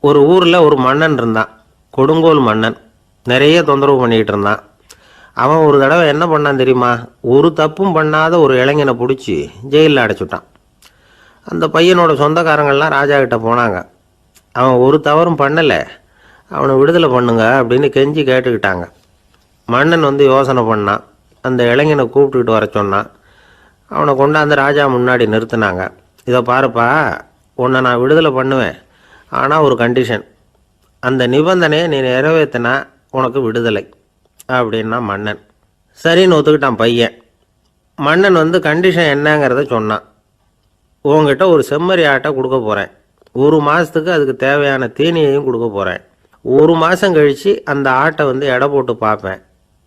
ஒரு ஊரில் ஒரு மன்னன் இருந்தான், கொடுங்கோல் மன்னன். நிறைய தொந்தரவு பண்ணிக்கிட்டு இருந்தான். அவன் ஒரு தடவை என்ன பண்ணான் தெரியுமா? ஒரு தப்பும் பண்ணாத ஒரு இளைஞனை பிடிச்சி ஜெயிலில் அடைச்சுட்டான். அந்த பையனோட சொந்தக்காரங்கள்லாம் ராஜா கிட்ட போனாங்க. அவன் ஒரு தவறும் பண்ணலை, அவனை விடுதலை பண்ணுங்க அப்படின்னு கெஞ்சி கேட்டுக்கிட்டாங்க. மன்னன் யோசனை பண்ணான். அந்த இளைஞனை கூப்பிட்டுக்கிட்டு வர சொன்னான். அவனை கொண்டாந்து ராஜா முன்னாடி நிறுத்தினாங்க. இதை பாருப்பா, உன்னை நான் விடுதலை பண்ணுவேன், ஆனால் ஒரு கண்டிஷன். அந்த நிபந்தனையை நீ நிறைவேற்றினா உனக்கு விடுதலை அப்படின்னா மன்னன். சரின்னு ஒத்துக்கிட்டான் பையன். மன்னன் கண்டிஷன் என்னங்கிறத சொன்னான். உங்ககிட்ட ஒரு செம்மறி ஆட்டை கொடுக்க போகிறேன். 1 மாதத்துக்கு அதுக்கு தேவையான தீனியையும் கொடுக்க போகிறேன். 1 மாதம் கழித்து அந்த ஆட்டை எடை போட்டு பார்ப்பேன்.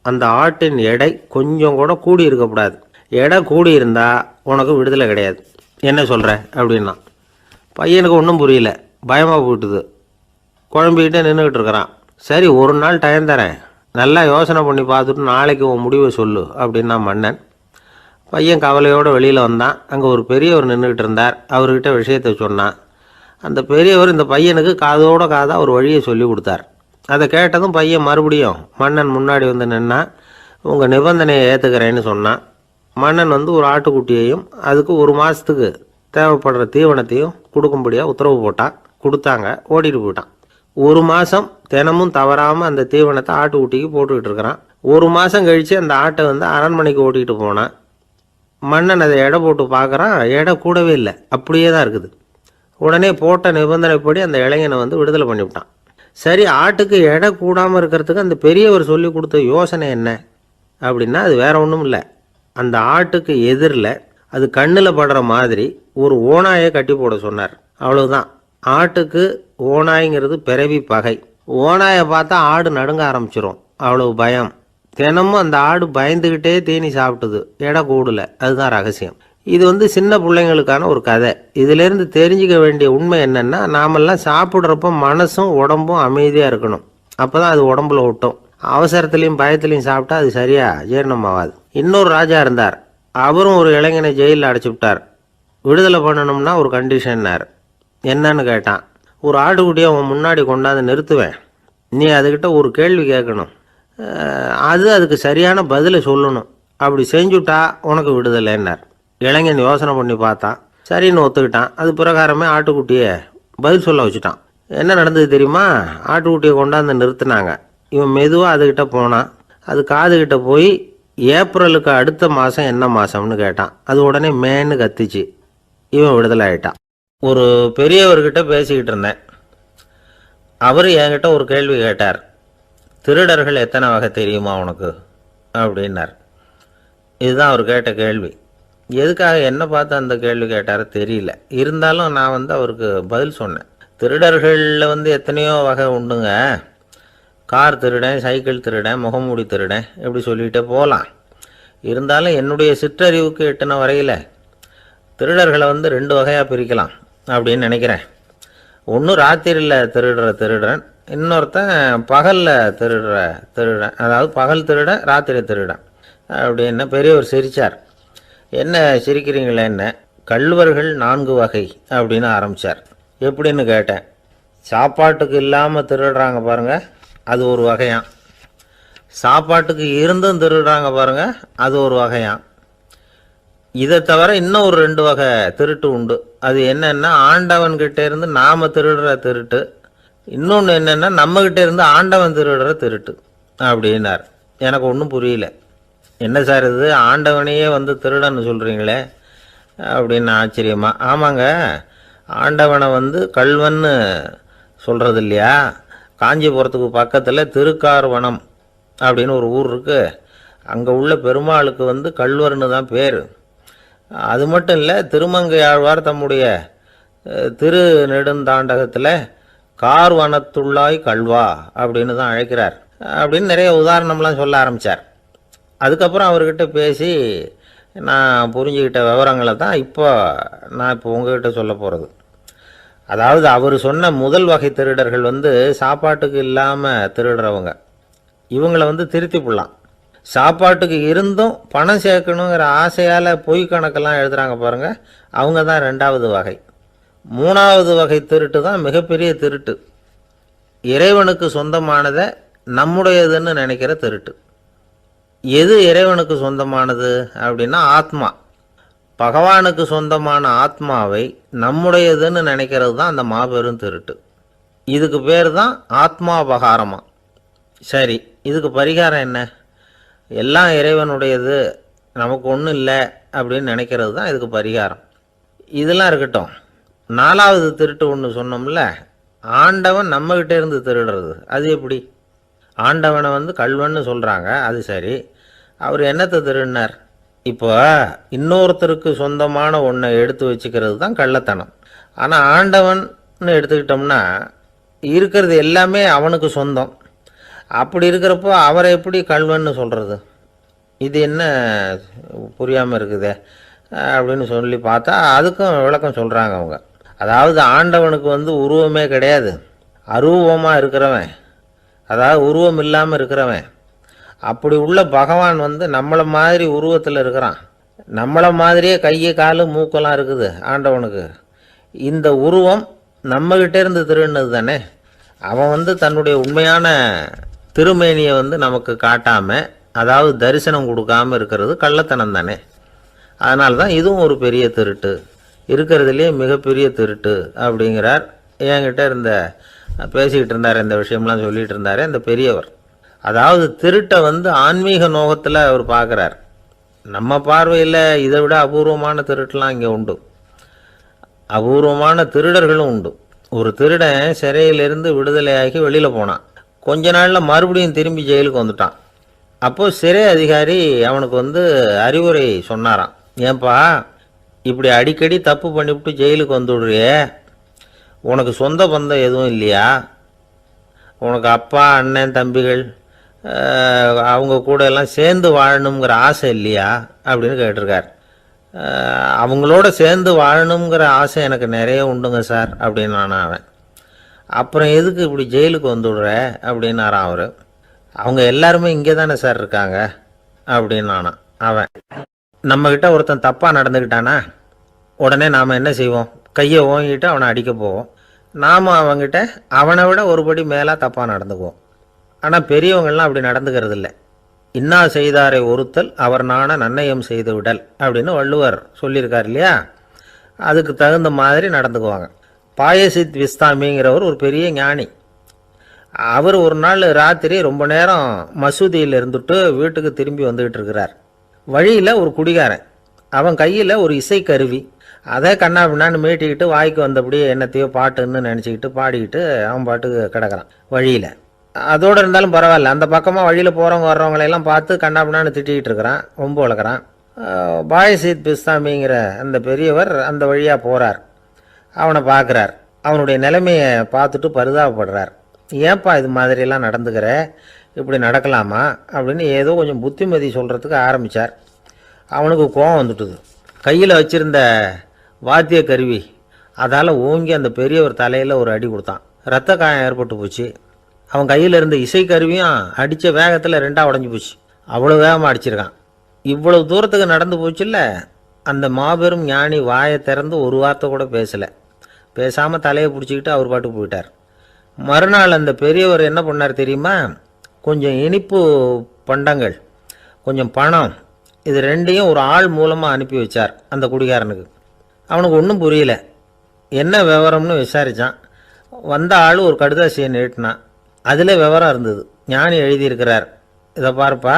அந்த ஆட்டின் எடை கொஞ்சம் கூட கூடி இருக்கக்கூடாது. எடை கூடி இருந்தால் உனக்கு விடுதலை கிடையாது. என்ன சொல்கிற அப்படின்னா. பையனுக்கு ஒன்றும் புரியல, பயமாக போயிட்டுது. குழம்பிக்கிட்டே நின்றுக்கிட்டு இருக்கிறான். சரி, ஒரு நாள் டைம் தரேன், நல்லா யோசனை பண்ணி பார்த்துட்டு நாளைக்கு உன் முடிவை சொல்லு அப்படின்னா மன்னன். பையன் கவலையோடு வெளியில் வந்தான். அங்கே ஒரு பெரியவர் நின்றுக்கிட்டு இருந்தார். அவர்கிட்ட விஷயத்தை சொன்னான். அந்த பெரியவர் இந்த பையனுக்கு காதோட காதாக ஒரு வழியை சொல்லி கொடுத்தார். அதை கேட்டதும் பையன் மறுபடியும் மன்னன் முன்னாடி நின்னா, உங்கள் நிபந்தனையை ஏற்றுக்கிறேன்னு சொன்னான். மன்னன் ஒரு ஆட்டுக்குட்டியையும் அதுக்கு 1 மாதத்துக்கு தேவைப்படுற தீவனத்தையும் கொடுக்கும்படியாக உத்தரவு போட்டான். கொடுத்தாங்க, ஓடிட்டு போயிட்டான். 1 மாதம் தினமும் தவறாமல் அந்த தீவனத்தை ஆட்டுக்குட்டிக்கு போட்டுக்கிட்டு இருக்கிறான். 1 மாதம் கழித்து அந்த ஆட்டை அரண்மனைக்கு ஓட்டிகிட்டு போனான். மன்னன் அதை எடை போட்டு பார்க்குறான். எடை கூடவே இல்லை, அப்படியே தான் இருக்குது. உடனே போட்ட நிபந்தனைப்படி அந்த இளைஞனை விடுதலை பண்ணிவிட்டான். சரி, ஆட்டுக்கு எடை கூடாமல் இருக்கிறதுக்கு அந்த பெரியவர் சொல்லி கொடுத்த யோசனை என்ன அப்படின்னா, அது வேற ஒன்றும் இல்லை. அந்த ஆட்டுக்கு எதிரில் அது கண்ணில் படுற மாதிரி ஒரு ஓநாயை கட்டி போட சொன்னார். அவ்வளவுதான். ஆட்டுக்கு ஓநாய்ங்கிறது பிறவி பகை. ஓநாயை பார்த்தா ஆடு நடுங்க ஆரம்பிச்சிரும், அவ்வளவு பயம். தினமும் அந்த ஆடு பயந்துக்கிட்டே தீனி சாப்பிட்டுது, எடை கூடல. அதுதான் ரகசியம். இது சின்ன பிள்ளைங்களுக்கான ஒரு கதை. இதிலேருந்து தெரிஞ்சுக்க வேண்டிய உண்மை என்னென்னா, நாமெல்லாம் சாப்பிட்றப்ப மனசும் உடம்பும் அமைதியாக இருக்கணும். அப்போ தான் அது உடம்புல ஒட்டும். அவசரத்துலேயும் பயத்துலையும் சாப்பிட்டா அது சரியாக ஜீரணமாகாது. இன்னொரு ராஜா இருந்தார். அவரும் ஒரு இளைஞனை ஜெயிலில் அடைச்சி விட்டார். விடுதலை பண்ணணும்னா ஒரு கண்டிஷன்னார். என்னன்னு கேட்டான். ஒரு ஆட்டுக்குட்டியை அவன் முன்னாடி கொண்டாந்து நிறுத்துவேன், நீ அதுக்கிட்ட ஒரு கேள்வி கேட்கணும், அதுக்கு சரியான பதிலை சொல்லணும். அப்படி செஞ்சுட்டா உனக்கு விடுதலைன்னார். இளைஞன் யோசனை பண்ணி பார்த்தான். சரின்னு ஒத்துக்கிட்டான். அது பிரகாரமே ஆட்டுக்குட்டியை பதில் சொல்ல வச்சுட்டான். என்ன நடந்தது தெரியுமா? ஆட்டுக்குட்டியை கொண்டாந்து நிறுத்தினாங்க. இவன் மெதுவாக அதுக்கிட்ட போனான். அது காதுகிட்ட போய் ஏப்ரலுக்கு அடுத்த மாதம் என்ன மாதம்னு கேட்டான். அது உடனே மேன்னு கத்திச்சு. இவன் விடுதலை ஆகிட்டான். ஒரு பெரியவர்கிட்ட பேசிக்கிட்டு இருந்தேன். அவர் என்கிட்ட ஒரு கேள்வி கேட்டார். திருடர்கள் எத்தனை வகை தெரியுமா உனக்கு அப்படின்னார். இதுதான் அவர் கேட்ட கேள்வி. எதுக்காக என்ன பார்த்து அந்த கேள்வி கேட்டார் தெரியல. இருந்தாலும் நான் அவருக்கு பதில் சொன்னேன். திருடர்களில் எத்தனையோ வகை உண்டுங்க. கார் திருடன், சைக்கிள் திருடன், முகமூடி திருடன், இப்படி சொல்லிகிட்டே போகலாம். இருந்தாலும் என்னுடைய சிற்றறிவுக்கு எட்டின வரையில் திருடர்களை 2 வகையாக பிரிக்கலாம் அப்படின்னு நினைக்கிறேன். ஒன்று ராத்திரியில் திருடுற திருடன், இன்னொருத்தன் பகலில் திருடுற திருடன். அதாவது பகல் திருடன், ராத்திரி திருடன் அப்படின்னு பெரியவர் சிரித்தார். என்ன சிரிக்கிறீங்களே என்ன? கள்வர்கள் 4 வகை அப்படின்னு ஆரம்பித்தார். எப்படின்னு கேட்டேன். சாப்பாட்டுக்கு இல்லாமல் திருடுறாங்க பாருங்கள், அது ஒரு வகையான். சாப்பாட்டுக்கு இருந்தும் திருடுறாங்க பாருங்கள், அது ஒரு வகையான். இதை தவிர இன்னும் ஒரு 2 வகை திருட்டு உண்டு. அது என்னென்னா, ஆண்டவன்கிட்ட இருந்து நாம் திருடுற திருட்டு. இன்னொன்று என்னென்னா, நம்மக்கிட்ட இருந்து ஆண்டவன் திருடுற திருட்டு அப்படின்னார். எனக்கு ஒன்றும் புரியல. என்ன சார் இது, ஆண்டவனையே திருடன்னு சொல்கிறீங்களே அப்படின்னு ஆச்சரியமா. ஆமாங்க, ஆண்டவனை கல்வன்னு சொல்கிறது இல்லையா? காஞ்சிபுரத்துக்கு பக்கத்தில் திருக்கார்வனம் அப்படின்னு ஒரு ஊர் இருக்குது. அங்கே உள்ள பெருமாளுக்கு கல்வர்னு தான் பேர். அது மட்டும் இல்லை, திருமங்கை ஆழ்வார் தம்முடைய திருநெடுந்தாண்டகத்தில் கார்வனத்துள்ளாய் கல்வா அப்படின்னு தான் அழைக்கிறார் அப்படின்னு நிறைய உதாரணம்லாம் சொல்ல ஆரம்பித்தார். அதுக்கப்புறம் அவர்கிட்ட பேசி நான் புரிஞ்சுக்கிட்ட விவரங்களை தான் நான் இப்போ உங்ககிட்ட சொல்ல போகிறது. அதாவது அவர் சொன்ன முதல் வகை திருடர்கள் சாப்பாட்டுக்கு இல்லாமல் திருடுறவங்க. இவங்களை திருத்தி போடலாம். சாப்பாட்டுக்கு இருந்தும் பணம் சேர்க்கணுங்கிற ஆசையால் பொய் கணக்கெல்லாம் எழுதுகிறாங்க பாருங்கள், அவங்க தான் 2வது வகை. 3வது வகை திருட்டு தான் மிகப்பெரிய திருட்டு. இறைவனுக்கு சொந்தமானதை நம்முடையதுன்னு நினைக்கிற திருட்டு. எது இறைவனுக்கு சொந்தமானது அப்படின்னா ஆத்மா. பகவானுக்கு சொந்தமான ஆத்மாவை நம்முடையதுன்னு நினைக்கிறது தான் அந்த மாபெரும் திருட்டு. இதுக்கு பேர் தான் ஆத்மாபகாரமா. சரி, இதுக்கு பரிகாரம் என்ன? எல்லாம் இறைவனுடையது, நமக்கு ஒன்றும் இல்லை அப்படின்னு நினைக்கிறது தான் இதுக்கு பரிகாரம். இதெல்லாம் இருக்கட்டும். 4வது திருட்டு ஒன்று சொன்னோம்ல, ஆண்டவன் நம்மகிட்ட இருந்து திருடுறது. அது எப்படி? ஆண்டவனை கல்வன்னு சொல்கிறாங்க, அது சரி. அவர் என்னத்தை திருடினார்? இப்போ இன்னொருத்தருக்கு சொந்தமான ஒன்றை எடுத்து வச்சுக்கிறது தான் கள்ளத்தனம். ஆனால் ஆண்டவன் எடுத்துக்கிட்டோம்னா இருக்கிறது எல்லாமே அவனுக்கு சொந்தம். அப்படி இருக்கிறப்போ அவரை எப்படி கல்வன்னு சொல்கிறது? இது என்ன புரியாமல் இருக்குதே அப்படின்னு சொல்லி பார்த்தா அதுக்கும் விளக்கம் சொல்கிறாங்க அவங்க. அதாவது ஆண்டவனுக்கு உருவமே கிடையாது, அரூபமாக இருக்கிறவன், அதாவது உருவம் இல்லாமல் இருக்கிறவன். அப்படி உள்ள பகவான் நம்மளை மாதிரி உருவத்தில் இருக்கிறான். நம்மளை மாதிரியே கையை காலு மூக்கெல்லாம் இருக்குது ஆண்டவனுக்கு. இந்த உருவம் நம்மகிட்ட இருந்து திருடினது தானே. அவன் தன்னுடைய உண்மையான திருமேனியை நமக்கு காட்டாமல், அதாவது தரிசனம் கொடுக்காமல் இருக்கிறது கள்ளத்தனம் தானே. அதனால தான் இதுவும் ஒரு பெரிய திருட்டு, இருக்கிறதுலே மிகப்பெரிய திருட்டு அப்படிங்கிறார். என்கிட்ட பேசிக்கிட்டு இருந்தார், இந்த விஷயம்லாம் சொல்லிகிட்டு இருந்தார் அந்த பெரியவர். அதாவது திருட்டை ஆன்மீக நோகத்தில் அவர் பார்க்குறார். நம்ம பார்வையில் இதை விட அபூர்வமான திருட்டுலாம் இங்கே உண்டு, அபூர்வமான திருடர்களும் உண்டு. ஒரு திருடன் சிறையிலிருந்து விடுதலையாகி வெளியில் போனான். கொஞ்ச நாளில் மறுபடியும் திரும்பி ஜெயிலுக்கு வந்துட்டான். அப்போது சிறை அதிகாரி அவனுக்கு அறிவுரை சொன்னாராம். ஏன்பா இப்படி அடிக்கடி தப்பு பண்ணிவிட்டு ஜெயிலுக்கு வந்துவிடுறியே, உனக்கு சொந்த பந்தம் எதுவும் இல்லையா? உனக்கு அப்பா அண்ணன் தம்பிகள் அவங்க கூட எல்லாம் சேர்ந்து வாழணுங்கிற ஆசை இல்லையா அப்படின்னு கேட்டிருக்கார். அவங்களோட சேர்ந்து வாழணுங்கிற ஆசை எனக்கு நிறைய உண்டுங்க சார் அப்படின்னு அவன். அப்புறம் எதுக்கு இப்படி ஜெயிலுக்கு வந்துவிடுற அப்படின்னாரான் அவர். அவங்க எல்லாருமே இங்கே தானே சார் இருக்காங்க அப்படின்னு அவன். நம்மக்கிட்ட ஒருத்தன் தப்பாக நடந்துக்கிட்டானா உடனே நாம் என்ன செய்வோம்? கையை ஓங்கிட்டு அவனை அடிக்க போவோம். நாம் அவங்ககிட்ட அவனை விட ஒருபடி மேலே தப்பாக நடந்துக்குவோம். ஆனால் பெரியவங்கள்லாம் அப்படி நடந்துக்கிறது இல்லை. இன்னா செய்தாரை ஒருத்தல் அவர் நாண நன்னயம் செய்து விடல் அப்படின்னு வள்ளுவர் சொல்லியிருக்கார் இல்லையா? அதுக்கு தகுந்த மாதிரி நடந்துக்குவாங்க. பாயசித் விஸ்தாமிங்கிறவர் ஒரு பெரிய ஞானி. அவர் ஒரு நாள் ராத்திரி ரொம்ப நேரம் மசூதியில் இருந்துட்டு வீட்டுக்கு திரும்பி வந்துக்கிட்டு இருக்கிறார். வழியில் ஒரு குடிகாரன், அவன் கையில் ஒரு இசைக்கருவி, அதை கண்ணா பின்னான்னு மீட்டிக்கிட்டு வாய்க்கு வந்தபடியே என்னத்தையோ பாட்டுன்னு நினச்சிக்கிட்டு பாடிக்கிட்டு அவன் பாட்டுக்கு கிடக்கிறான் வழியில். அதோடு இருந்தாலும் பரவாயில்ல, அந்த பக்கமாக வழியில் போகிறவங்க வர்றவங்களையெல்லாம் பார்த்து கண்ணா பின்னான்னு திட்டிகிட்டு இருக்கிறான், ரொம்ப வளர்க்குறான். பாயசீத் பிஸ்தாமிங்கிற அந்த பெரியவர் அந்த வழியாக போகிறார். அவனை பார்க்குறார். அவனுடைய நிலைமையை பார்த்துட்டு பரிதாபப்படுறார். ஏன்பா இது மாதிரியெல்லாம் நடந்துக்கிற, இப்படி நடக்கலாமா அப்படின்னு ஏதோ கொஞ்சம் புத்திமதி சொல்கிறதுக்கு ஆரம்பித்தார். அவனுக்கு கோபம் வந்துட்டுது. கையில் வச்சுருந்த வாத்திய கருவி அதால் ஓங்கி அந்த பெரியவர் தலையில் ஒரு அடி கொடுத்தான். இரத்த காயம் ஏற்பட்டு போச்சு. அவன் கையில் இருந்த இசைக்கருவியும் அடித்த வேகத்தில் 2ஆக உடஞ்சி போச்சு. அவ்வளோ வேகமாக அடிச்சிருக்கான். இவ்வளவு தூரத்துக்கு நடந்து போச்சுல்ல, அந்த மாபெரும் ஞானி வாயை திறந்து ஒரு வார்த்தை கூட பேசலை. பேசாமல் தலையை பிடிச்சிக்கிட்டு அவர் பாட்டுக்கு போயிட்டார். மறுநாள் அந்த பெரியவர் என்ன பண்ணார் தெரியுமா? கொஞ்சம் இனிப்பு பண்டங்கள், கொஞ்சம் பணம், இது 2ஐயும் ஒரு ஆள் மூலமாக அனுப்பி வச்சார் அந்த குடிகாரனுக்கு. அவனுக்கு ஒன்றும் புரியல. என்ன விவரம்னு விசாரித்தான். வந்த ஆள் ஒரு கடுதாசியை நீட்டினான். அதில் விவரம் இருந்தது. ஞானி எழுதியிருக்கிறார், இதை பார்ப்பா,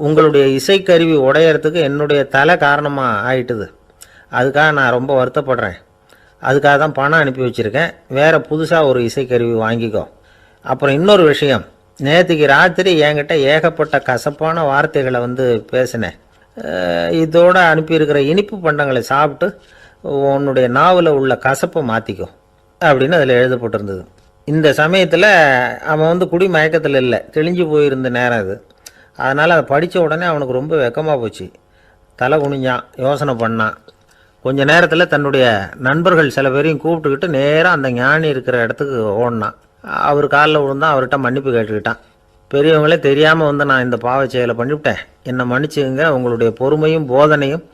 உங்களுடைய இசைக்கருவி உடையறதுக்கு என்னுடைய தலை காரணமாக ஆயிட்டுது. அதுக்காக நான் ரொம்ப வருத்தப்படுறேன். அதுக்காக தான் பணம் அனுப்பி வச்சுருக்கேன். வேறு புதுசாக ஒரு இசைக்கருவி வாங்கிக்கோ. அப்புறம் இன்னொரு விஷயம், நேற்றுக்கு ராத்திரி என்கிட்ட ஏகப்பட்ட கசப்பான வார்த்தைகளை பேசினேன். இதோடு அனுப்பியிருக்கிற இனிப்பு பண்டங்களை சாப்பிட்டு உன்னுடைய நாவில் உள்ள கசப்பை மாற்றிக்கோ அப்படின்னு அதில் எழுதப்பட்டிருந்தது. இந்த சமயத்தில் அவன் குடி மயக்கத்தில் இல்லை, தெளிஞ்சு போயிருந்த நேரம் இது. அதனால் அதை படித்த உடனே அவனுக்கு ரொம்ப வெக்கமாக போச்சு. தலை குனிஞ்சான், யோசனை பண்ணான். கொஞ்ச நேரத்தில் தன்னுடைய நண்பர்கள் சில பேரையும் கூப்பிட்டுக்கிட்டு நேராக அந்த ஞானி இருக்கிற இடத்துக்கு ஓடினான். அவர் காலில் விழுந்தான், அவர்கிட்ட மன்னிப்பு கேட்டுக்கிட்டான். பெரியவங்களே தெரியாமல் நான் இந்த பாவ செயலை பண்ணிவிட்டேன், என்னை மன்னிச்சுங்க, உங்களுடைய பொறுமையும் போதனையும்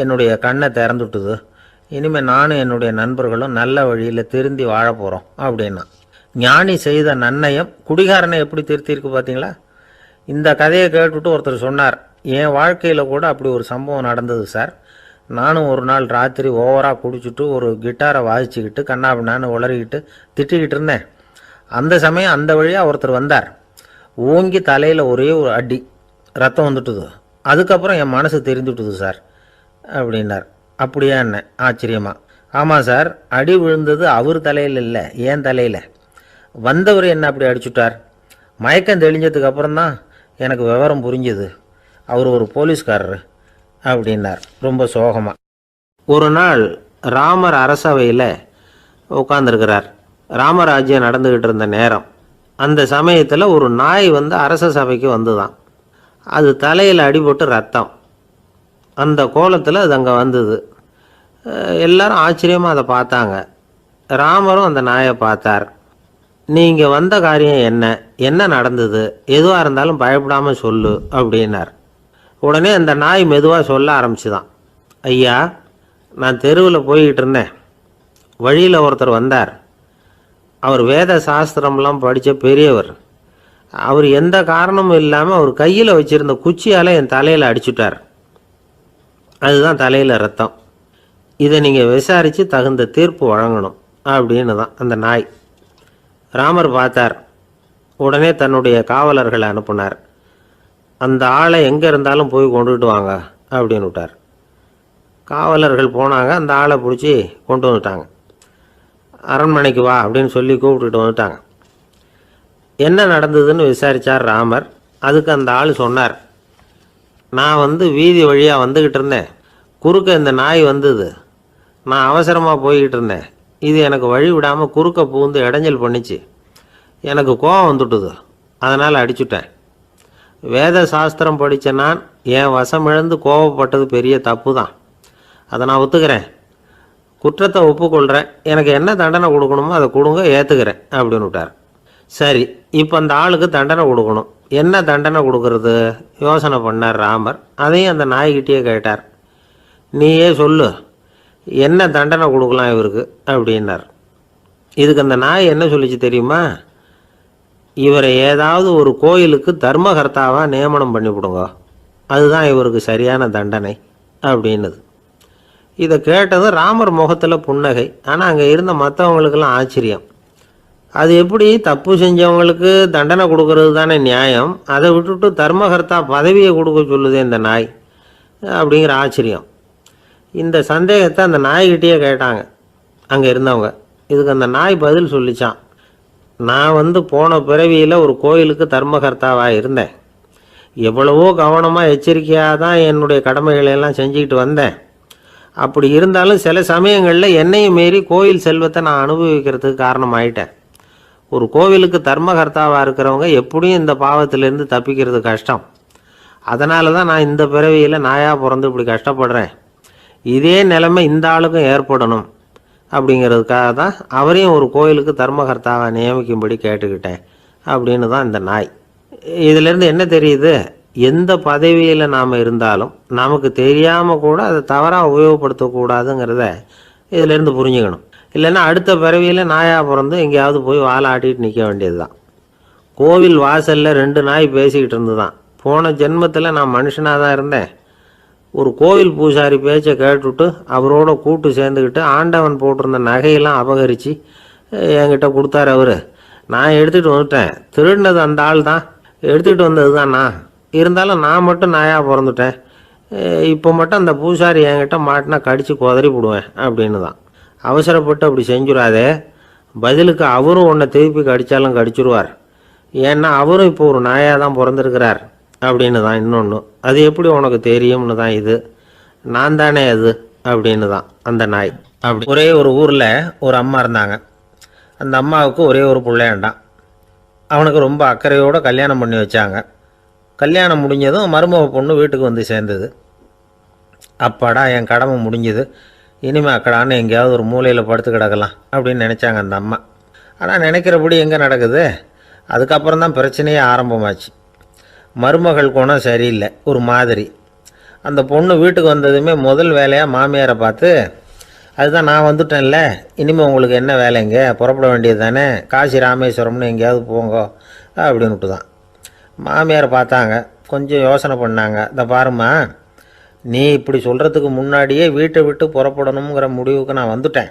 என்னுடைய கண்ணை திறந்துட்டுது. இனிமேல் நானும் என்னுடைய நண்பர்களும் நல்ல வழியில் திருந்தி வாழ போகிறோம் அப்படின்னா. ஞானி செய்த நன்னயம் குடிகாரனை எப்படி திருத்தியிருக்கு பார்த்தீங்களா? இந்த கதையை கேட்டுவிட்டு ஒருத்தர் சொன்னார், என் வாழ்க்கையில் கூட அப்படி ஒரு சம்பவம் நடந்தது சார். நானும் ஒரு நாள் ராத்திரி ஓவராக குடிச்சிட்டு ஒரு கிட்டாரை வாசிச்சுக்கிட்டு கண்ணாபின்னான்னு உளறிக்கிட்டு திட்டிக்கிட்டு இருந்தேன். அந்த சமயம் அந்த வழியாக ஒருத்தர் வந்தார். ஓங்கி தலையில் ஒரே ஒரு அடி, ரத்தம் வந்துட்டுது. அதுக்கப்புறம் என் மனசு தெரிந்துவிட்டுது சார் அப்படின்னார். அப்படியா என்ன ஆச்சரியமா? ஆமாம் சார், அடி விழுந்தது அவர் தலையில் இல்லை, ஏன் தலையில். வந்தவர் என்ன அப்படி அடிச்சுட்டார். மயக்கம் தெளிஞ்சதுக்கு அப்புறம்தான் எனக்கு விவரம் புரிஞ்சுது. அவர் ஒரு போலீஸ்காரரு அப்படின்னார் ரொம்ப சோகமாக. ஒரு நாள் ராமர் அரசவையில் உட்காந்துருக்கிறார். ராமராஜ்யம் நடந்துக்கிட்டு இருந்த நேரம். அந்த சமயத்தில் ஒரு நாய் வந்து அரச சபைக்கு வந்துதான். அது தலையில் அடிபட்டு ரத்தம். அந்த கோலத்தில் அது அங்கே வந்தது. எல்லாரும் ஆச்சரியமாக அதை பார்த்தாங்க. ராமரும் அந்த நாயை பார்த்தார். நீங்கள் வந்த காரியம் என்ன, என்ன நடந்தது, எதுவாக இருந்தாலும் பயப்படாமல் சொல்லு அப்படின்னார். உடனே அந்த நாய் மெதுவாக சொல்ல ஆரம்பிச்சுதான். ஐயா, நான் தெருவில் போய்கிட்டு இருந்தேன். வழியில் ஒருத்தர் வந்தார். அவர் வேத சாஸ்திரம்லாம் படித்த பெரியவர். அவர் எந்த காரணமும் இல்லாமல் அவர் கையில் வச்சுருந்த குச்சியால் என் தலையில் அடிச்சுட்டார். அதுதான் தலையில் ரத்தம். இதை நீங்கள் விசாரித்து தகுந்த தீர்ப்பு வழங்கணும் அப்படின்னு தான் அந்த நாய். ராமர் பார்த்தார். உடனே தன்னுடைய காவலர்களை அனுப்புனார். அந்த ஆளை எங்கே இருந்தாலும் போய் கொண்டுகிட்டு வாங்க அப்படின்னு விட்டார். காவலர்கள் போனாங்க. அந்த ஆளை பிடிச்சி கொண்டு வந்துட்டாங்க. அரண்மனைக்கு வா அப்படின்னு சொல்லி கூப்பிட்டுட்டு வந்துட்டாங்க. என்ன நடந்ததுன்னு விசாரித்தார் ராமர். அதுக்கு அந்த ஆள் சொன்னார், நான் வந்து வீதி வழியாக வந்துக்கிட்டு இருந்தேன். குறுக்க இந்த நாய் வந்தது. நான் அவசரமாக போய்கிட்டு இருந்தேன். இது எனக்கு வழி விடாமல் குறுக்க பூந்து இடைஞ்சல் பண்ணிச்சு. எனக்கு கோபம் வந்துட்டுது. அதனால் அடிச்சுட்டேன். வேத சாஸ்திரம் படித்த நான் என் வசம் இழந்து கோபப்பட்டது பெரிய தப்பு தான். அதை நான் ஒத்துக்கிறேன். குற்றத்தை ஒப்புக்கொள்கிறேன். எனக்கு என்ன தண்டனை கொடுக்கணுமோ அதை கொடுங்க, ஏற்றுக்கிறேன் அப்படின்னு விட்டார். சரி, இப்போ அந்த ஆளுக்கு தண்டனை கொடுக்கணும். என்ன தண்டனை கொடுக்கறது யோசனை பண்ணார் ராமர். அதையும் அந்த நாய்கிட்டே கேட்டார். நீயே சொல்லு, என்ன தண்டனை கொடுக்கலாம் இவருக்கு அப்படின்னார். இதுக்கு அந்த நாய் என்ன சொல்லிச்சு தெரியுமா? இவரை ஏதாவது ஒரு கோயிலுக்கு தர்மகர்த்தாவாக நியமனம் பண்ணிவிடுங்க, அதுதான் இவருக்கு சரியான தண்டனை அப்படின்னுது. இதை கேட்டதும் ராமர் முகத்தில் புன்னகை. ஆனால் அங்கே இருந்த மற்றவங்களுக்கெல்லாம் ஆச்சரியம். அது எப்படி, தப்பு செஞ்சவங்களுக்கு தண்டனை கொடுக்கறது தானே நியாயம், அதை விட்டுட்டு தர்மகர்த்தா பதவியை கொடுக்க சொல்லுது இந்த நாய் அப்படிங்கிற ஆச்சரியம். இந்த சந்தேகத்தை அந்த நாய்கிட்டேயே கேட்டாங்க அங்கே இருந்தவங்க. இதுக்கு அந்த நாய் பதில் சொல்லிச்சான். நான் வந்து போன பிறவியில் ஒரு கோயிலுக்கு தர்மகர்த்தாவாக இருந்தேன். எவ்வளவோ கவனமாக எச்சரிக்கையாக தான் என்னுடைய கடமைகளையெல்லாம் செஞ்சுக்கிட்டு வந்தேன். அப்படி இருந்தாலும் சில சமயங்களில் என்னையும் மீறி கோயில் செல்வத்தை நான் அனுபவிக்கிறதுக்கு காரணமாயிட்டேன். ஒரு கோவிலுக்கு தர்மகர்த்தாவாக இருக்கிறவங்க எப்படியும் இந்த பாவத்திலேருந்து தப்பிக்கிறது கஷ்டம். அதனால தான் நான் இந்த பிறவியில் நாயாக பிறந்து இப்படி கஷ்டப்படுறேன். இதே நிலைமை இந்த ஆளுக்கும் ஏற்படணும் அப்படிங்கிறதுக்காக தான் அவரையும் ஒரு கோயிலுக்கு தர்மகர்த்தாவை நியமிக்கும்படி கேட்டுக்கிட்டேன் அப்படின்னு தான் இந்த நாய். இதிலேருந்து என்ன தெரியுது? எந்த பதவியில் நாம் இருந்தாலும் நமக்கு தெரியாமல் கூட அதை தவறாக உபயோகப்படுத்தக்கூடாதுங்கிறத இதிலேருந்து புரிஞ்சுக்கணும். இல்லைன்னா அடுத்த பிறவியில் நாயாக பிறந்து எங்கேயாவது போய் வாழை ஆட்டிகிட்டு நிற்க வேண்டியது தான். கோவில் வாசலில் 2 நாய் பேசிக்கிட்டு இருந்து தான், போன ஜென்மத்தில் நான் மனுஷனாக தான் இருந்தேன். ஒரு கோவில் பூசாரி பேச்சை கேட்டுவிட்டு அவரோட கூட்டு சேர்ந்துக்கிட்டு ஆண்டவன் போட்டிருந்த நகையெல்லாம் அபகரித்து என்கிட்ட கொடுத்தாரு அவர். நான் எடுத்துகிட்டு வந்துட்டேன். திருடினது அந்த ஆள் தான், எடுத்துக்கிட்டு வந்தது தான் நான். இருந்தாலும் நான் மட்டும் நாயாக பிறந்துட்டேன். இப்போ மட்டும் அந்த பூசாரி என்கிட்ட மாட்டினா கடித்து குதறி போடுவேன் அப்படின்னு தான். அவசரப்பட்டு அப்படி செஞ்சுடாதே. பதிலுக்கு அவரும் உன்னை திருப்பி கடித்தாலும் கடிச்சிருவார். ஏன்னா அவரும் இப்போ ஒரு நாயாக தான் பிறந்திருக்கிறார் அப்படின்னு தான் இன்னொன்று. அது எப்படி உனக்கு தெரியும்னு தான் இது. நான் தானே அது அப்படின்னு தான் அந்த நாய். அப்படி ஒரே ஒரு ஊரில் ஒரு அம்மா இருந்தாங்க. அந்த அம்மாவுக்கு ஒரே ஒரு பிள்ளையாண்டான். அவனுக்கு ரொம்ப அக்கறையோடு கல்யாணம் பண்ணி வச்சாங்க. கல்யாணம் முடிஞ்சதும் மருமக பொண்ணு வீட்டுக்கு வந்து சேர்ந்தது. அப்பாடா, என் கடமை முடிஞ்சுது, இனிமேல் அக்கடான்னு எங்கேயாவது ஒரு மூலையில் படுத்து கிடக்கலாம் அப்படின்னு நினச்சாங்க அந்த அம்மா. ஆனால் நினைக்கிறபடி எங்கே நடக்குது? அதுக்கப்புறம் தான் பிரச்சனையே ஆரம்பமாச்சு. மருமகள் குணம் சரியில்லை, ஒரு மாதிரி. அந்த பொண்ணு வீட்டுக்கு வந்ததுமே முதல் வேலையாக மாமியாரை பார்த்து, அதுதான் நான் வந்துட்டேன்ல, இனிமேல் உங்களுக்கு என்ன வேலைங்க, புறப்பட வேண்டியது தானே, காசி ராமேஸ்வரம்னு எங்கேயாவது போங்க அப்படின்னுட்டு தான். மாமியார் பார்த்தாங்க, கொஞ்சம் யோசனை பண்ணாங்க. இந்த பாருமா, நீ இப்படி சொல்கிறதுக்கு முன்னாடியே வீட்டை விட்டு புறப்படணுங்கிற முடிவுக்கு நான் வந்துட்டேன்.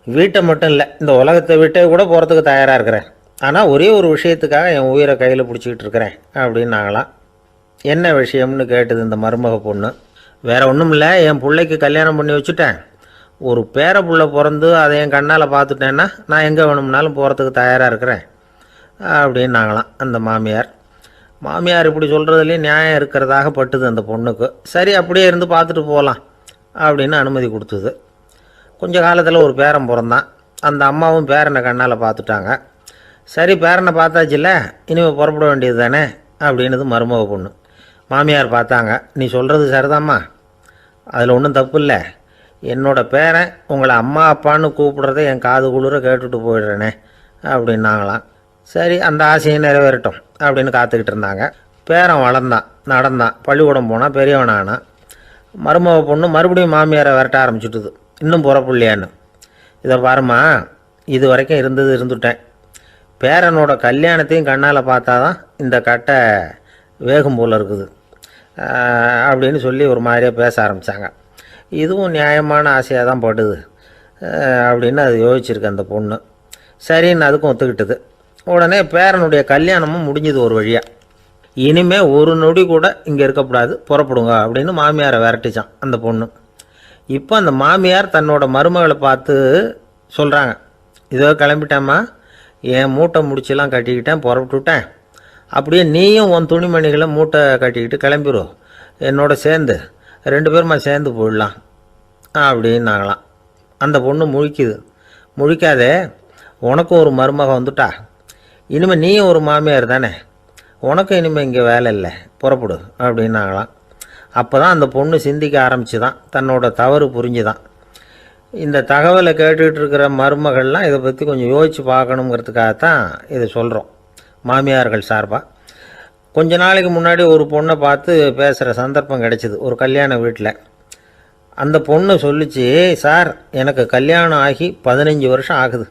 வீட்டை மட்டும் இல்லை, இந்த உலகத்தை விட்டே கூட போகிறதுக்கு தயாராக இருக்கிறேன். ஆனால் ஒரே ஒரு விஷயத்துக்காக என் உயிரை கையில் பிடிச்சிக்கிட்டு இருக்கிறேன் அப்படின்னாங்களாம். என்ன விஷயம்னு கேட்டது இந்த மருமக பொண்ணு. வேறு ஒன்றும் இல்லை, என் பிள்ளைக்கு கல்யாணம் பண்ணி வச்சுட்டேன். ஒரு பேர புள்ள பிறந்து அதை என் கண்ணால் பார்த்துட்டேன்னா நான் எங்கே வேணும்னாலும் போகிறதுக்கு தயாராக இருக்கிறேன் அப்படின்னாங்களாம் அந்த மாமியார். மாமியார் இப்படி சொல்கிறதுலேயும் நியாயம் இருக்கிறதாக பட்டுது அந்த பொண்ணுக்கு. சரி, அப்படியே இருந்து பார்த்துட்டு போகலாம் அப்படின்னு அனுமதி கொடுத்தது. கொஞ்ச காலத்தில் ஒரு பேரன் பிறந்தான். அந்த அம்மாவும் பேரனை கண்ணால் பார்த்துட்டாங்க. சரி, பேரனை பார்த்தாச்சுல்ல, இனிமேல் புறப்பட வேண்டியது தானே அப்படின்னது மருமக பொண்ணு. மாமியார் பார்த்தாங்க, நீ சொல்கிறது சரிதாம்மா, அதில் ஒன்றும் தப்பு இல்லை. என்னோடய பேரன் உங்களை அம்மா அப்பான்னு கூப்பிடுறத என் காது குளிர கேட்டுட்டு போயிடுறேனே அப்படின்னாங்களாம். சரி, அந்த ஆசையை நிறைவேறட்டும் அப்படின்னு காத்துக்கிட்டு இருந்தாங்க. பேரன் வளர்ந்தான், நடந்தான், பள்ளிக்கூடம் போனால் பெரியவனானான். மருமக பொண்ணு மறுபடியும் மாமியாரை விரட்ட ஆரம்பிச்சுட்டுது, இன்னும் புறப்புள்ளையான்னு. இதை பாருமா, இது வரைக்கும் இருந்துட்டேன். பேரனோட கல்யாணத்தையும் கண்ணால் பார்த்தா தான் இந்த கட்டை வேகும் போல் இருக்குது அப்படின்னு சொல்லி ஒரு மாதிரியாக பேச ஆரம்பித்தாங்க. இதுவும் நியாயமான ஆசையாக தான் படுது அப்படின்னு அது யோசிச்சிருக்கு அந்த பொண்ணு. சரின்னு அதுக்கும் ஒத்துக்கிட்டது. உடனே பேரனுடைய கல்யாணமும் முடிஞ்சது ஒரு வழியாக. இனிமேல் ஒரு நொடி கூட இங்கே இருக்கக்கூடாது, புறப்படுங்க அப்படின்னு மாமியாரை விரட்டிச்சான் அந்த பொண்ணு. இப்போ அந்த மாமியார் தன்னோட மருமகளை பார்த்து சொல்கிறாங்க, இதோ கிளம்பிட்டேம்மா, என் மூட்டை முடிச்செல்லாம் கட்டிக்கிட்டேன், புறப்பட்டுவிட்டேன். அப்படியே நீயும் உன் துணிமணிகளை மூட்டை கட்டிக்கிட்டு கிளம்பிடும், என்னோட சேர்ந்து 2 பேருமா சேர்ந்து போயிடலாம் அப்படின்னாங்களாம். அந்த பொண்ணு முழிக்குது. முழிக்காதே, உனக்கும் ஒரு மருமக வந்துட்டா, இனிமேல் நீயும் ஒரு மாமியார் தானே, உனக்கும் இனிமேல் இங்கே வேலை இல்லை, புறப்படு அப்படின்னாங்களாம். அப்போ தான் அந்த பொண்ணு சிந்திக்க ஆரம்பிச்சுதான், தன்னோட தவறு புரிஞ்சுதான். இந்த தகவலை கேட்டுக்கிட்டு இருக்கிற மருமகள்லாம் இதை பற்றி கொஞ்சம் யோசித்து பார்க்கணுங்கிறதுக்காகத்தான் இதை சொல்கிறோம் மாமியார்கள் சார்பாக. கொஞ்ச நாளைக்கு முன்னாடி ஒரு பொண்ணை பார்த்து பேசுகிற சந்தர்ப்பம் கிடைச்சிது ஒரு கல்யாண வீட்டில். அந்த பொண்ணு சொல்லிச்சு, சார் எனக்கு கல்யாணம் ஆகி 15 வருஷம் ஆகுது,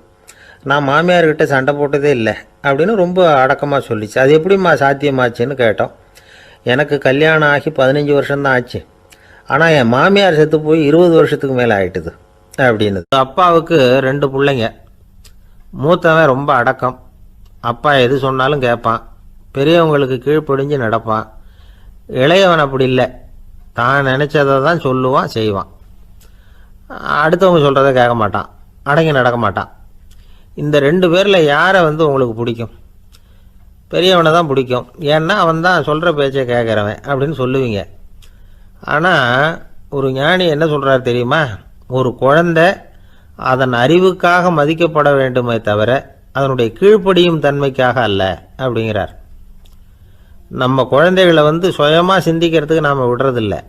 நான் மாமியார்கிட்ட சண்டை போட்டதே இல்லை அப்படின்னு ரொம்ப அடக்கமாக சொல்லிச்சு. அது எப்படிம்மா சாத்தியமாச்சுன்னு கேட்டோம். எனக்கு கல்யாணம் ஆகி 15 வருஷம்தான் ஆச்சு, ஆனால் என் மாமியார் செத்து போய் 20 வருஷத்துக்கு மேலே ஆகிட்டுது அப்படின்னு. அப்பாவுக்கு 2 பிள்ளைங்க. மூத்தவன் ரொம்ப அடக்கம், அப்பா எது சொன்னாலும் கேட்பான், பெரியவங்களுக்கு கீழ்ப்படிஞ்சு நடப்பான். இளையவன் அப்படி இல்லை, தான் நினச்சதை தான் சொல்லுவான், செய்வான். அடுத்தவங்க சொல்கிறத கேட்க மாட்டான், அடங்கி நடக்க மாட்டான். இந்த 2 பேரில் யாரை உங்களுக்கு பிடிக்கும்? பெரியவனை தான் பிடிக்கும், ஏன்னா அவன் தான் சொல்கிற பேச்சை கேட்குறவன் அப்படின்னு சொல்லுவீங்க. ஆனால் ஒரு ஞானி என்ன சொல்கிறார் தெரியுமா? ஒரு குழந்தை அதன் அறிவுக்காக மதிக்கப்பட வேண்டுமே தவிர அதனுடைய கீழ்ப்படியும் தன்மைக்காக அல்ல அப்படிங்கிறார். நம்ம குழந்தைகளை சுயமாக சிந்திக்கிறதுக்கு நாம் விடுறதில்லை,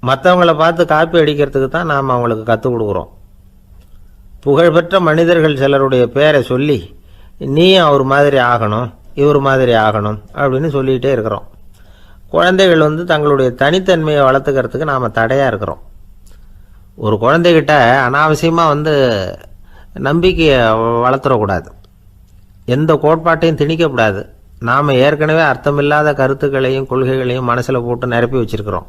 மற்றவங்கள பார்த்து காப்பி அடிக்கிறதுக்கு தான் நாம் அவங்களுக்கு கற்றுக் கொடுக்குறோம். புகழ்பெற்ற மனிதர்கள் சிலருடைய பேரை சொல்லி நீயும் அவர் மாதிரி ஆகணும், இவர் மாதிரி ஆகணும் அப்படின்னு சொல்லிகிட்டே இருக்கிறோம். குழந்தைகள் தங்களுடைய தனித்தன்மையை வளர்த்துக்கிறதுக்கு நாம் தடையாக இருக்கிறோம். ஒரு குழந்தைகிட்ட அனாவசியமாக நம்பிக்கையை வளர்த்துடக்கூடாது, எந்த கோட்பாட்டையும் திணிக்கக்கூடாது. நாம் ஏற்கனவே அர்த்தமில்லாத கருத்துக்களையும் கொள்கைகளையும் மனசில் போட்டு நிரப்பி வச்சுருக்கிறோம்.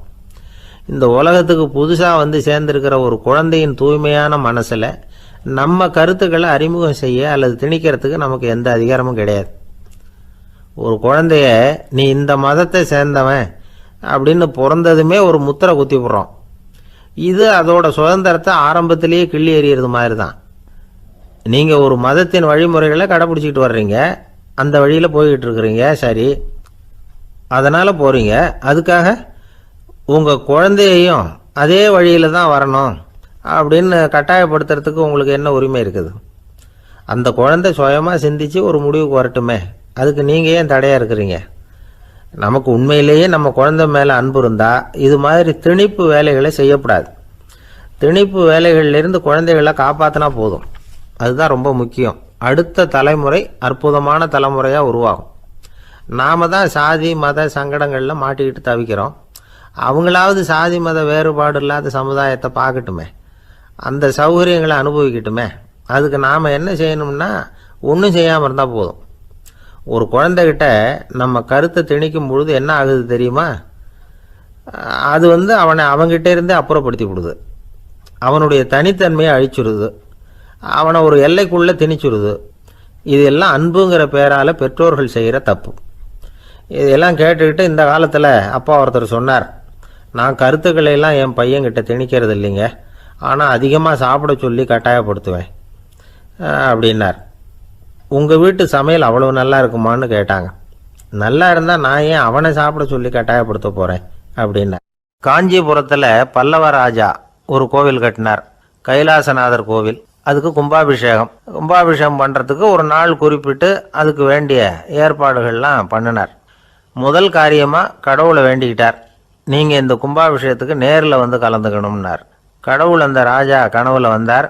இந்த உலகத்துக்கு புதுசாக சேர்ந்திருக்கிற ஒரு குழந்தையின் தூய்மையான மனசில் நம்ம கருத்துக்களை அறிமுகம் செய்ய அல்லது திணிக்கிறதுக்கு நமக்கு எந்த அதிகாரமும் கிடையாது. ஒரு குழந்தைய நீ இந்த மதத்தை சேர்ந்தவன் அப்படின்னு பிறந்ததுமே ஒரு முத்திரை குத்தி விடுறோம். இது அதோட சுதந்திரத்தை ஆரம்பத்திலேயே கிள்ளி எறிகிறது மாதிரி தான். நீங்கள் ஒரு மதத்தின் வழிமுறைகளை கடைப்பிடிச்சிக்கிட்டு வர்றீங்க, அந்த வழியில் போய்கிட்டு இருக்கிறீங்க, சரி, அதனால் போகிறீங்க. அதுக்காக உங்கள் குழந்தையையும் அதே வழியில் தான் வரணும் அப்படின்னு கட்டாயப்படுத்துறதுக்கு உங்களுக்கு என்ன உரிமை இருக்குது? அந்த குழந்தை சுயமாக சிந்தித்து ஒரு முடிவுக்கு வரட்டுமே, அதுக்கு நீங்கள் ஏன் தடையாக இருக்கிறீங்க? நமக்கு உண்மையிலேயே நம்ம குழந்தை மேலே அன்பு இருந்தால் இது மாதிரி திணிப்பு வேலைகளை செய்யக்கூடாது. திணிப்பு வேலைகளிலிருந்து குழந்தைகளை காப்பாற்றினா போதும், அதுதான் ரொம்ப முக்கியம். அடுத்த தலைமுறை அற்புதமான தலைமுறையாக உருவாகும். நாம் தான் சாதி மத சங்கடங்களில் மாட்டிக்கிட்டு தவிக்கிறோம். அவங்களாவது சாதி மத வேறுபாடு இல்லாத சமுதாயத்தை பார்க்கட்டுமே, அந்த சௌகரியங்களை அனுபவிக்கட்டுமே. அதுக்கு நாம் என்ன செய்யணும்னா ஒன்றும் செய்யாமல் இருந்தால் போதும். ஒரு குழந்தைகிட்ட நம்ம கருத்தை திணிக்கும் பொழுது என்ன ஆகுது தெரியுமா? அது அவனை அவங்ககிட்ட இருந்தே அப்புறப்படுத்தி விடுது. அவனுடைய தனித்தன்மையை அழிச்சுடுது. அவனை ஒரு எல்லைக்குள்ளே திணிச்சுடுது. இதெல்லாம் அன்புங்கிற பேரால் பெற்றோர்கள் செய்கிற தப்பு. இதெல்லாம் கேட்டுக்கிட்டு இந்த காலத்தில் அப்பா ஒருத்தர் சொன்னார், நான் கருத்துக்களை எல்லாம் என் பையன்கிட்ட திணிக்கிறது இல்லைங்க, ஆனால் அதிகமாக சாப்பிட சொல்லி கட்டாயப்படுத்துவேன் அப்படின்னார். உங்கள் வீட்டு சமையல் அவ்வளோ நல்லா இருக்குமான்னு கேட்டாங்க. நல்லா இருந்தால் நான் ஏன் அவனை சாப்பிட சொல்லி கட்டாயப்படுத்த போகிறேன் அப்படின்னார். காஞ்சிபுரத்தில் பல்லவ ராஜா ஒரு கோவில் கட்டினார், கைலாசநாதர் கோவில். அதுக்கு கும்பாபிஷேகம் பண்ணுறதுக்கு ஒரு நாள் குறிப்பிட்டு அதுக்கு வேண்டிய ஏற்பாடுகள்லாம் பண்ணினார். முதல் காரியமாக கடவுளை வேண்டிக்கிட்டார், நீங்கள் இந்த கும்பாபிஷேகத்துக்கு நேரில் கலந்துக்கணும்னார். கடவுள் அந்த ராஜா கனவுல வந்தார்.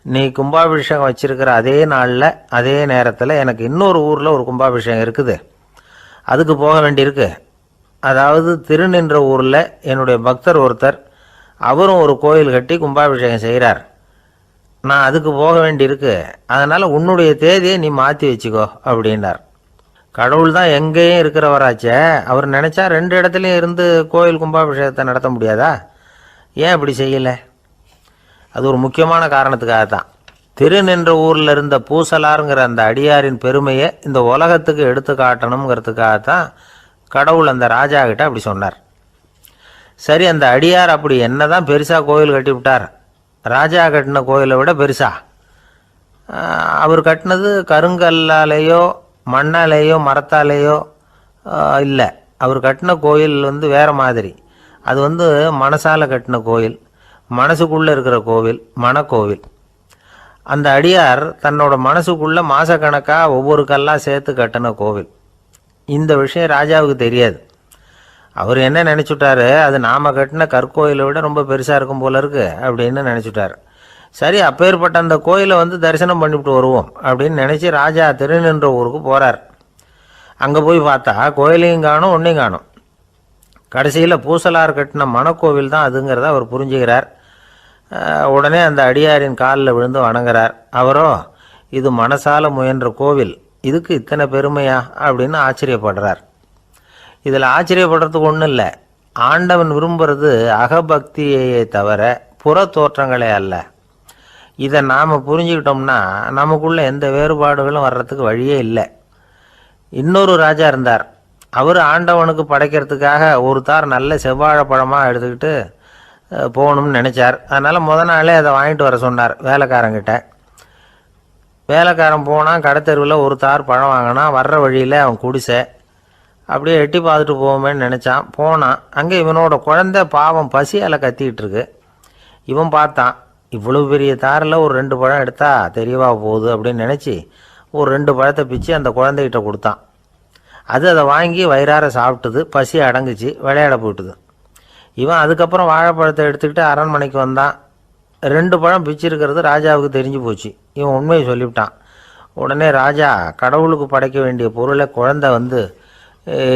நீ கும்பாபிஷேகம் வச்சிருக்கிற அதே நாளில் அதே நேரத்தில் எனக்கு இன்னொரு ஊரில் ஒரு கும்பாபிஷேகம் இருக்குது, அதுக்கு போக வேண்டியிருக்கு. அதாவது திருநின்ற ஊரில் என்னுடைய பக்தர் ஒருத்தர், அவரும் ஒரு கோயில் கட்டி கும்பாபிஷேகம் செய்கிறார், நான் அதுக்கு போக வேண்டியிருக்கு, அதனால் உன்னுடைய தேதியை நீ மாற்றி வச்சுக்கோ அப்படின்னார். கடவுள் தான் எங்கேயும் இருக்கிறவராச்சே, அவர் நினச்சா 2 இடத்துலையும் இருந்து கோயில் கும்பாபிஷேகத்தை நடத்த முடியாதா? ஏன் இப்படி செய்யலை? அது ஒரு முக்கியமான காரணத்துக்காகத்தான். திருநின்ற ஊரில் இருந்த பூசலாருங்கிற அந்த அடியாரின் பெருமையை இந்த உலகத்துக்கு எடுத்து காட்டணுங்கிறதுக்காகத்தான் கடவுள் அந்த ராஜா கிட்ட அப்படி சொன்னார். சரி, அந்த அடியார் அப்படி என்னதான் பெருசாக கோயில் கட்டி விட்டார்? ராஜா கட்டின கோயிலை விட பெருசா? அவர் கட்டினது கருங்கல்லாலேயோ மண்ணாலேயோ மரத்தாலேயோ இல்லை. அவர் கட்டின கோயில் வேறு மாதிரி. அது மனசால் கட்டின கோயில், மனசுக்குள்ளே இருக்கிற கோவில், மனக்கோவில். அந்த அடியார் தன்னோட மனசுக்குள்ளே மாதக்கணக்காக ஒவ்வொரு கல்லாக சேர்த்து கட்டின கோவில். இந்த விஷயம் ராஜாவுக்கு தெரியாது. அவர் என்ன நினச்சிட்டாரு, அது நாம் கட்டின கற்கோயிலை விட ரொம்ப பெருசாக இருக்கும் போல இருக்கு அப்படின்னு நினச்சிட்டார். சரி, அப்பேற்பட்ட அந்த கோயிலை தரிசனம் பண்ணிவிட்டு வருவோம் அப்படின்னு நினச்சி ராஜா திருநின்ற ஊருக்கு போகிறார். அங்கே போய் பார்த்தா கோயிலையும் காணும், ஒன்றையும் காணும். கடைசியில் பூசலார் கட்டின மனக்கோவில் தான் அதுங்கிறத அவர் புரிஞ்சுக்கிறார். உடனே அந்த அடியாரின் காலில் விழுந்து வணங்குறார். அவரோ, இது மனசால முயன்ற கோவில், இதுக்கு இத்தனை பெருமையா அப்படின்னு ஆச்சரியப்படுறார். இதில் ஆச்சரியப்படுறதுக்கு ஒன்றும் இல்லை. ஆண்டவன் விரும்புகிறது அகபக்தியையே தவிர புற தோற்றங்களே அல்ல. இதை நாம் புரிஞ்சுக்கிட்டோம்னா நமக்குள்ள எந்த வேறுபாடுகளும் வர்றதுக்கு வழியே இல்லை. இன்னொரு ராஜா இருந்தார். அவர் ஆண்டவனுக்கு படைக்கிறதுக்காக ஒரு தார் நல்ல செவ்வாழைப்பழமாக எடுத்துக்கிட்டு போகணும்னு நினச்சார். அதனால் நாளே அதை வாங்கிட்டு வர சொன்னார் வேலைக்காரங்கிட்ட. வேலைக்காரன் போனால் கடைத்தெருவில் ஒரு தார் பழம் வாங்கினா, வர்ற வழியில் அவன் குடிசை. அப்படியே எட்டி பார்த்துட்டு போவோமேன்னு நினச்சான். போனான். அங்கே இவனோட குழந்தை பாவம் பசியால் கத்திக்கிட்டு இருக்கு. இவன் பார்த்தான், இவ்வளோ பெரிய தாரில் ஒரு 2 பழம் எடுத்தா தெரியவா போகுது அப்படின்னு நினச்சி ஒரு 2 பழத்தை பிச்சு அந்த குழந்தைகிட்ட கொடுத்தான். அதை வாங்கி வயிறார சாப்பிட்டுது, பசி அடங்குச்சு, விளையாட போயிட்டுது. இவன் அதுக்கப்புறம் வாழைப்பழத்தை எடுத்துக்கிட்டு அரண்மனைக்கு வந்தான். 2 பழம் பிச்சிருக்கிறது ராஜாவுக்கு தெரிஞ்சு போச்சு. இவன் உண்மையை சொல்லிவிட்டான். உடனே ராஜா, கடவுளுக்கு படைக்க வேண்டிய பொருளை குழந்தை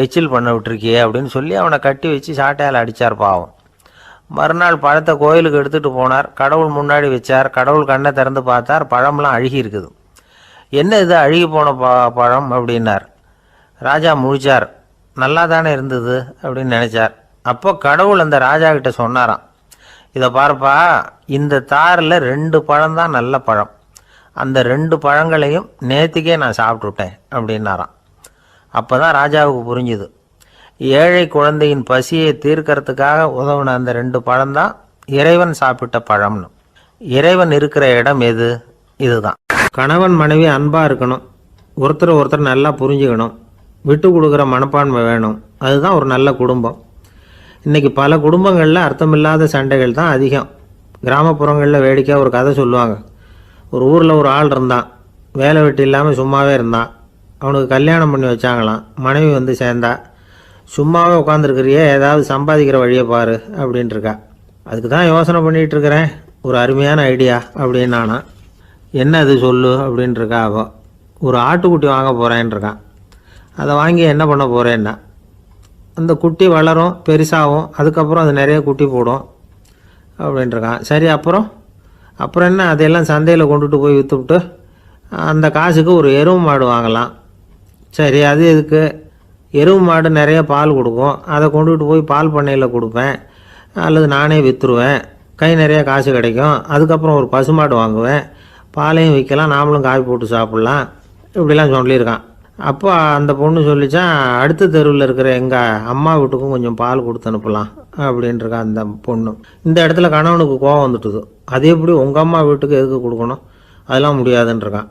எச்சில் பண்ண விட்டுருக்கியே அப்படின்னு சொல்லி அவனை கட்டி வச்சு சாட்டையால் அடித்தார் பாவம். மறுநாள் பழத்தை கோயிலுக்கு எடுத்துகிட்டு போனார். கடவுள் முன்னாடி வச்சார். கடவுள் கண்ணை திறந்து பார்த்தார், பழம்லாம் அழுகி இருக்குது. என்ன இது அழுகி போன பழம் அப்படின்னார். ராஜா முழிச்சார். நல்லா தானே இருந்தது அப்படின்னு நினச்சார். அப்போ கடவுள் அந்த ராஜா கிட்ட சொன்னாராம், இதை பார்ப்பா, இந்த தாரில் 2 பழம் தான் நல்ல பழம், அந்த 2 பழங்களையும் நேற்றுக்கே நான் சாப்பிட்டுட்டேன் அப்படின்னாராம். அப்போ தான் ராஜாவுக்கு புரிஞ்சுது, ஏழை குழந்தையின் பசியை தீர்க்கறதுக்காக உதவுன அந்த 2 பழம்தான் இறைவன் சாப்பிட்ட பழம்னு. இறைவன் இருக்கிற இடம் எது? இதுதான். கணவன் மனைவி அன்பாக இருக்கணும், ஒருத்தர் நல்லா புரிஞ்சுக்கணும், விட்டு கொடுக்குற மனப்பான்மை வேணும். அதுதான் ஒரு நல்ல குடும்பம். இன்றைக்கி பல குடும்பங்களில் அர்த்தமில்லாத சண்டைகள் தான் அதிகம். கிராமப்புறங்களில் வேடிக்கையாக ஒரு கதை சொல்லுவாங்க. ஒரு ஊரில் ஒரு ஆள் இருந்தான், வேலை வெட்டி இல்லாமல் சும்மாவே இருந்தான். அவனுக்கு கல்யாணம் பண்ணி வச்சாங்களாம். மனைவி சேர்ந்தா, சும்மாவே உட்காந்துருக்கிறியே, ஏதாவது சம்பாதிக்கிற வழியை பாரு அப்படின்ட்டுருக்கா. அதுக்கு தான் யோசனை பண்ணிகிட்டு இருக்கிறேன், ஒரு அருமையான ஐடியா அப்படின்னு நானா. என்ன அது சொல்லு அப்படின்ட்டுருக்கா. அவள் ஒரு ஆட்டுக்குட்டி வாங்க போகிறேன்ருக்கான். அதை வாங்கி என்ன பண்ண போகிறேன்னா, அந்த குட்டி வளரும், பெருசாகும், அதுக்கப்புறம் அது நிறைய குட்டி போடும் அப்படின்ட்டுருக்கான். சரி, அப்புறம் அப்புறம் என்ன, அதையெல்லாம் சந்தையில் கொண்டுட்டு போய் விற்றுவிட்டு அந்த காசுக்கு ஒரு எருவு மாடு வாங்கலாம். சரி, அது எதுக்கு? எருவு மாடு நிறைய பால் கொடுக்கும், அதை கொண்டுகிட்டு போய் பால் பண்ணையில் கொடுப்பேன், அல்லது நானே விற்றுருவேன், கை நிறைய காசு கிடைக்கும். அதுக்கப்புறம் ஒரு பசுமாடு வாங்குவேன், பாலையும் விற்கலாம், நாமளும் காய் போட்டு சாப்பிட்லாம், இப்படிலாம் சொல்லியிருக்கான். அப்போ அந்த பொண்ணு சொல்லிச்சான், அடுத்த தெருவில் இருக்கிற எங்கள் அம்மா வீட்டுக்கும் கொஞ்சம் பால் கொடுத்து அனுப்பலாம் அப்படின்ட்டுருக்கா அந்த பொண்ணு. இந்த இடத்துல கணவனுக்கு கோவம் வந்துட்டுது. அது எப்படி உங்கள் அம்மா வீட்டுக்கு எதுக்கு கொடுக்கணும், அதெல்லாம் முடியாதுன்றிருக்கான்.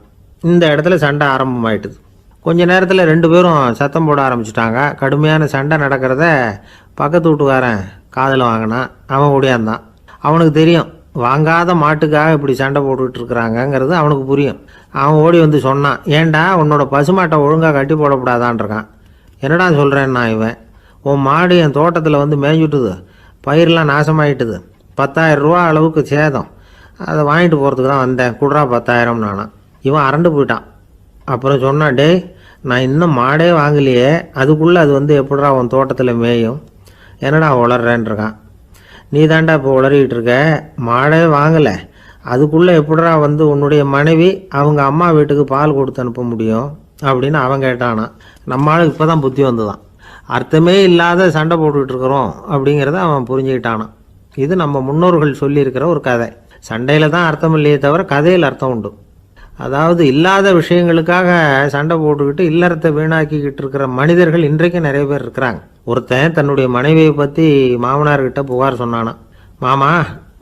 இந்த இடத்துல சண்டை ஆரம்பமாயிட்டுது. கொஞ்ச நேரத்தில் 2 பேரும் சத்தம் போட ஆரம்பிச்சிட்டாங்க. கடுமையான சண்டை நடக்கிறத பக்கத்து வீட்டுக்காரன் காதில் வாங்கினான். அவன் ஓடியாந்தான். அவனுக்கு தெரியும், வாங்காத மாட்டுக்காக இப்படி சண்டை போட்டுக்கிட்டு இருக்கிறாங்கங்கிறது அவனுக்கு புரியும். அவன் ஓடி வந்து சொன்னான், ஏண்டா உன்னோட பசுமாட்டை ஒழுங்காக கட்டி போடக்கூடாதான்ருக்கான். என்னடா சொல்கிறேன்னா இவன், உன் மாடு என் தோட்டத்தில் வந்து மேய்ஞ்சுட்டுது, பயிரெலாம் நாசமாயிட்டுது, 10,000 ரூபா அளவுக்கு சேதம், அதை வாங்கிட்டு போகிறதுக்கு தான் வந்தேன், குடுறா 10,000 நானான். இவன் அரண்டு போயிட்டான். அப்புறம் சொன்னான், டே நான் இன்னும் மாடே வாங்கலையே, அதுக்குள்ளே அது வந்து எப்படிடா உன் தோட்டத்தில் மேயும், என்னடா உளறேன்ருக்கான். நீ தாண்டா இப்போ உளறிக்கிட்டு இருக்க, மாடே வாங்கலை, அதுக்குள்ளே எப்படிடா வந்து உன்னுடைய மனைவி அவங்க அம்மா வீட்டுக்கு பால் கொடுத்து அனுப்ப முடியும் அப்படின்னு அவன் கேட்டானா. நம்ம ஆளுக்கு இப்போ தான் புத்தி வந்துதான், அர்த்தமே இல்லாத சண்டை போட்டுக்கிட்டு இருக்கிறோம் அப்படிங்கிறத அவன் புரிஞ்சுக்கிட்டானான். இது நம்ம முன்னோர்கள் சொல்லியிருக்கிற ஒரு கதை. சண்டையில் தான் அர்த்தம் இல்லையே தவிர கதையில் அர்த்தம் உண்டு. அதாவது இல்லாத விஷயங்களுக்காக சண்டை போட்டுக்கிட்டு இல்லறத்தை வீணாக்கிக்கிட்டு இருக்கிற மனிதர்கள் இன்றைக்கு நிறைய பேர் இருக்கிறாங்க. ஒருத்தன் தன்னுடைய மனைவியை பற்றி மாமனார்கிட்ட புகார் சொன்னானா, மாமா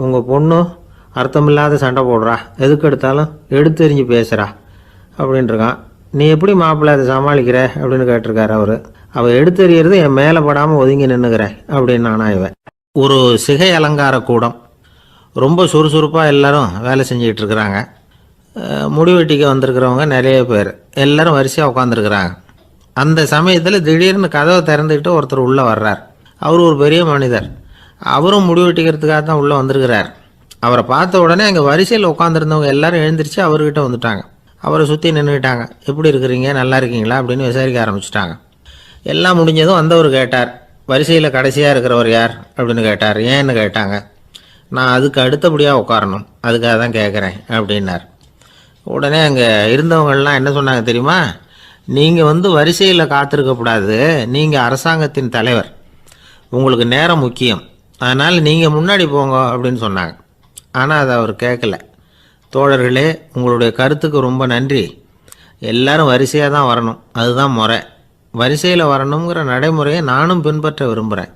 உங்கள் பொண்ணு அர்த்தமில்லாத சண்டை போடுறா, எதுக்கு எடுத்தாலும் எடுத்தெறிஞ்சு பேசுகிறா அப்படின்ட்டுருக்கான். நீ எப்படி மாப்பிள்ளை அதை சமாளிக்கிற அப்படின்னு கேட்டிருக்காரு அவர். அவள் எடுத்தெறியறது என் மேலே படாமல் ஒதுங்கி நின்றுக்கிறேன் அப்படின்னு நானா இவன். ஒரு சிகை அலங்கார கூடம், ரொம்ப சுறுசுறுப்பாக எல்லாரும் வேலை செஞ்சிகிட்டு இருக்கிறாங்க. முடிவெட்டிக்க வந்திருக்கிறவங்க நிறைய பேர், எல்லோரும் வரிசையாக உட்காந்துருக்குறாங்க. அந்த சமயத்தில் திடீர்னு கதவை திறந்துக்கிட்டு ஒருத்தர் உள்ளே வர்றார். அவர் ஒரு பெரிய மனிதர். அவரும் முடிவெட்டிக்கிறதுக்காக தான் உள்ளே வந்திருக்கிறார். அவரை பார்த்த உடனே அங்கே வரிசையில் உட்காந்துருந்தவங்க எல்லாரும் எழுந்திரிச்சு அவர்கிட்ட வந்துட்டாங்க. அவரை சுற்றி நின்றுக்கிட்டாங்க. எப்படி இருக்கிறீங்க, நல்லா இருக்கீங்களா அப்படின்னு விசாரிக்க ஆரம்பிச்சிட்டாங்க. எல்லாம் முடிஞ்சதும் வந்தவர் கேட்டார், வரிசையில் கடைசியாக இருக்கிறவர் யார் அப்படின்னு கேட்டார். ஏன்னு கேட்டாங்க. நான் அதுக்கு அடுத்தபடியாக உட்காரணும், அதுக்காக தான் கேட்குறேன் அப்படின்னார். உடனே அங்கே இருந்தவங்கள்லாம் என்ன சொன்னாங்க தெரியுமா, நீங்கள் வந்து வரிசையில் காத்திருக்கக்கூடாது, நீங்கள் அரசாங்கத்தின் தலைவர், உங்களுக்கு நேரம் முக்கியம், அதனால் நீங்கள் முன்னாடி போங்க அப்படின்னு சொன்னாங்க. ஆனால் அதை அவர் கேட்கல. தோழர்களே, உங்களுடைய கருத்துக்கு ரொம்ப நன்றி, எல்லாரும் வரிசையாக தான் வரணும், அதுதான் முறை, வரிசையில் வரணுங்கிற நடைமுறையை நானும் பின்பற்ற விரும்புகிறேன்,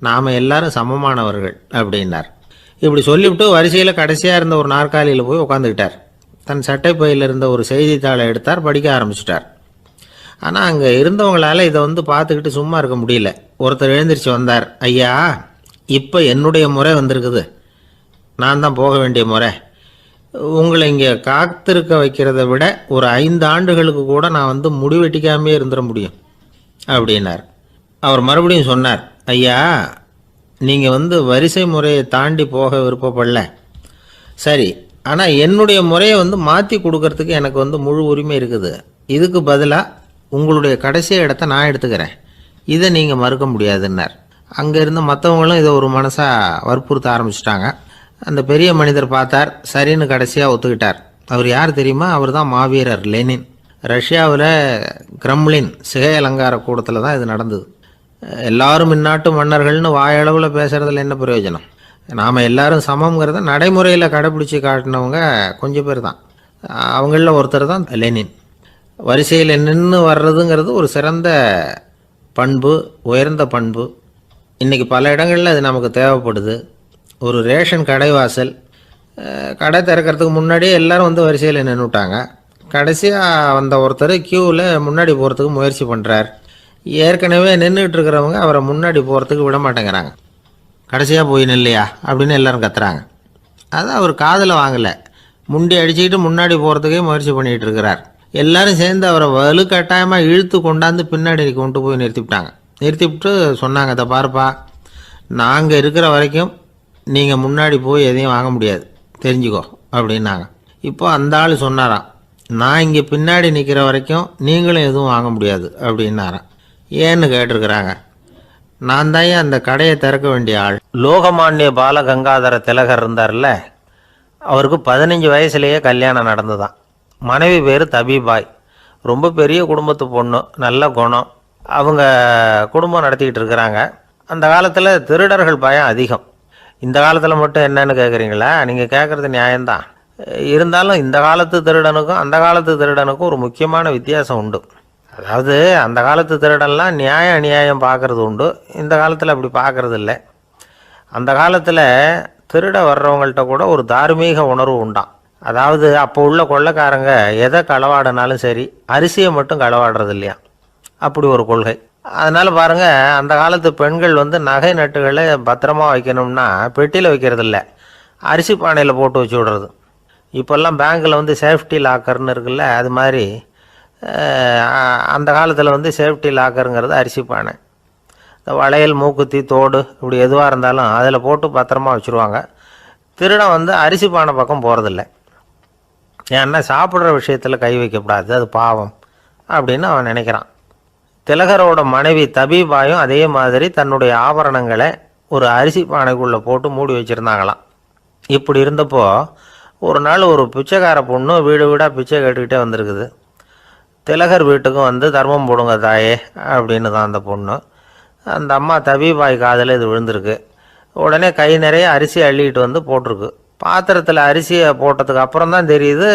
நாம் எல்லாரும் சமமானவர்கள் அப்படின்னார். இப்படி சொல்லிவிட்டு வரிசையில் கடைசியாக இருந்த ஒரு நாற்காலியில் போய் உட்காந்துக்கிட்டார். தன் சட்டை பையில் இருந்த ஒரு செய்தித்தாளை எடுத்தார், படிக்க ஆரம்பிச்சிட்டார். ஆனால் அங்கே இருந்தவங்களால் இதை வந்து பார்த்துக்கிட்டு சும்மா இருக்க முடியல. ஒருத்தர் எழுந்திரிச்சு வந்தார். ஐயா, இப்போ என்னுடைய முறை வந்திருக்குது, நான் தான் போக வேண்டிய முறை, உங்களை இங்கே காத்திருக்க வைக்கிறத விட ஒரு 5 ஆண்டுகளுக்கு கூட நான் வந்து முடிவெட்டிக்காமே இருந்துட முடியும் அப்படின்னார். அவர் மறுபடியும் சொன்னார், ஐயா நீங்கள் வந்து வரிசை முறையை தாண்டி போக விருப்பப்படல, சரி, ஆனால் என்னுடைய முறையை வந்து மாற்றி கொடுக்கறதுக்கு எனக்கு வந்து முழு உரிமை இருக்குது, இதுக்கு பதிலாக உங்களுடைய கடைசி இடத்த நான் எடுத்துக்கிறேன், இதை நீங்கள் மறுக்க முடியாதுன்னார். அங்கே இருந்த மற்றவங்களும் இதை ஒரு மனசாக வற்புறுத்த ஆரம்பிச்சிட்டாங்க. அந்த பெரிய மனிதர் பார்த்தார், சரின்னு கடைசியாக ஒத்துக்கிட்டார். அவர் யார் தெரியுமா, அவர் தான் மாவீரர் லெனின். ரஷ்யாவில் கிரெம்ளின் சிகை அலங்கார கூடத்தில் தான் இது நடந்தது. எல்லாரும் இந்நாட்டு மன்னர்கள்னு வாயளவில் பேசுகிறதுல என்ன பிரயோஜனம், நாம் எல்லாரும் சமங்கிறத நடைமுறையில் கடைப்பிடிச்சி காட்டினவங்க கொஞ்சம் பேர் தான். அவங்களில் ஒருத்தர் தான் லெனின். வரிசையில் நின்று வர்றதுங்கிறது ஒரு சிறந்த பண்பு, உயர்ந்த பண்பு. இன்றைக்கி பல இடங்களில் அது நமக்கு தேவைப்படுது. ஒரு ரேஷன் கடைவாசல், கடை திறக்கிறதுக்கு முன்னாடியே எல்லோரும் வந்து வரிசையில் நின்றுட்டாங்க. கடைசியாக வந்த ஒருத்தர் க்யூவில் முன்னாடி போகிறதுக்கு முயற்சி பண்ணுறார். ஏற்கனவே நின்றுட்டு இருக்கிறவங்க அவரை முன்னாடி போகிறதுக்கு விட மாட்டேங்கிறாங்க. கடைசியாக போய் நில்லையா அப்படின்னு எல்லோரும் கத்துறாங்க. அது அவர் காதில் வாங்கலை. முண்டி அடிச்சுக்கிட்டு முன்னாடி போகிறதுக்கே முயற்சி பண்ணிகிட்டு இருக்கிறார். எல்லோரும் சேர்ந்து அவரை வலுக்கட்டாயமாக இழுத்து கொண்டாந்து பின்னாடி கொண்டு போய் நிறுத்திவிட்டாங்க. நிறுத்திவிட்டு சொன்னாங்க, அதை பாருப்பா, நாங்கள் இருக்கிற வரைக்கும் நீங்கள் முன்னாடி போய் எதையும் வாங்க முடியாது, தெரிஞ்சுக்கோ அப்படின்னாங்க. இப்போ அந்த ஆள் சொன்னாராம், நான் இங்கே பின்னாடி நிற்கிற வரைக்கும் நீங்களும் எதுவும் வாங்க முடியாது அப்படின்னாராம். ஏன்னு கேட்டிருக்கிறாங்க. நான் தான் அந்த கடையை திறக்க வேண்டிய ஆள். லோகமானிய பாலகங்காதர திலகர் இருந்தார்ல, அவருக்கு 15 வயசுலேயே கல்யாணம் நடந்துதான். மனைவி பேர் தபீபாய். ரொம்ப பெரிய குடும்பத்து பொண்ணு, நல்ல குணம். அவங்க குடும்பம் நடத்திக்கிட்டு இருக்கிறாங்க. அந்த காலத்தில் திருடர்கள் பயம் அதிகம். இந்த காலத்தில் மட்டும் என்னன்னு கேட்குறீங்களா? நீங்கள் கேட்குறது நியாயம்தான். இருந்தாலும் இந்த காலத்து திருடனுக்கும் அந்த காலத்து திருடனுக்கும் ஒரு முக்கியமான வித்தியாசம் உண்டு. அதாவது அந்த காலத்து திருடன்லாம் நியாயம் அநியாயம் பார்க்குறது உண்டு, இந்த காலத்தில் அப்படி பார்க்குறது இல்லை. அந்த காலத்தில் திருட வர்றவங்கள்ட்ட கூட ஒரு தார்மீக உணர்வு உண்டாம். அதாவது அப்போ உள்ள கொள்ளைக்காரங்க எதை களவாடினாலும் சரி, அரிசியை மட்டும் களவாடுறது இல்லையா, அப்படி ஒரு கொள்கை. அதனால் பாருங்கள், அந்த காலத்து பெண்கள் நகை நட்டுகளை பத்திரமா வைக்கணும்னா பெட்டியில் வைக்கிறது இல்லை, அரிசி பானையில் போட்டு வச்சு விடுறது. இப்போல்லாம் பேங்க்கில் சேஃப்டி லாக்கர்னு இருக்குல்ல, அது மாதிரி அந்த காலத்தில் சேஃப்டி லாக்கருங்கிறது அரிசி பானை. இந்த வளையல், மூக்குத்தி, தோடு இப்படி எதுவாக இருந்தாலும் அதில் போட்டு பத்திரமா வச்சுருவாங்க. திருடன் அரிசி பானை பக்கம் போகிறதில்ல. ஏன்னா சாப்பிட்ற விஷயத்தில் கை வைக்கக்கூடாது, அது பாவம் அப்படின்னு அவன் நினைக்கிறான். திலகரோட மனைவி தபீபாயும் அதே மாதிரி தன்னுடைய ஆபரணங்களை ஒரு அரிசி பானைக்குள்ளே போட்டு மூடி வச்சுருந்தாங்களாம். இப்படி இருந்தப்போ ஒரு நாள் ஒரு பிச்சைக்கார பொண்ணு வீடு வீடாக பிச்சை கேட்டுக்கிட்டே வந்திருக்குது. திலகர் வீட்டுக்கும் தர்மம் போடுங்க தாயே அப்படின்னு தான் அந்த பொண்ணு. அந்த அம்மா தபீபாய் காதில் இது விழுந்திருக்கு. உடனே கை நிறைய அரிசி அள்ளிக்கிட்டு போட்டிருக்கு. பாத்திரத்தில் அரிசியை போட்டதுக்கு அப்புறம் தான் தெரியுது,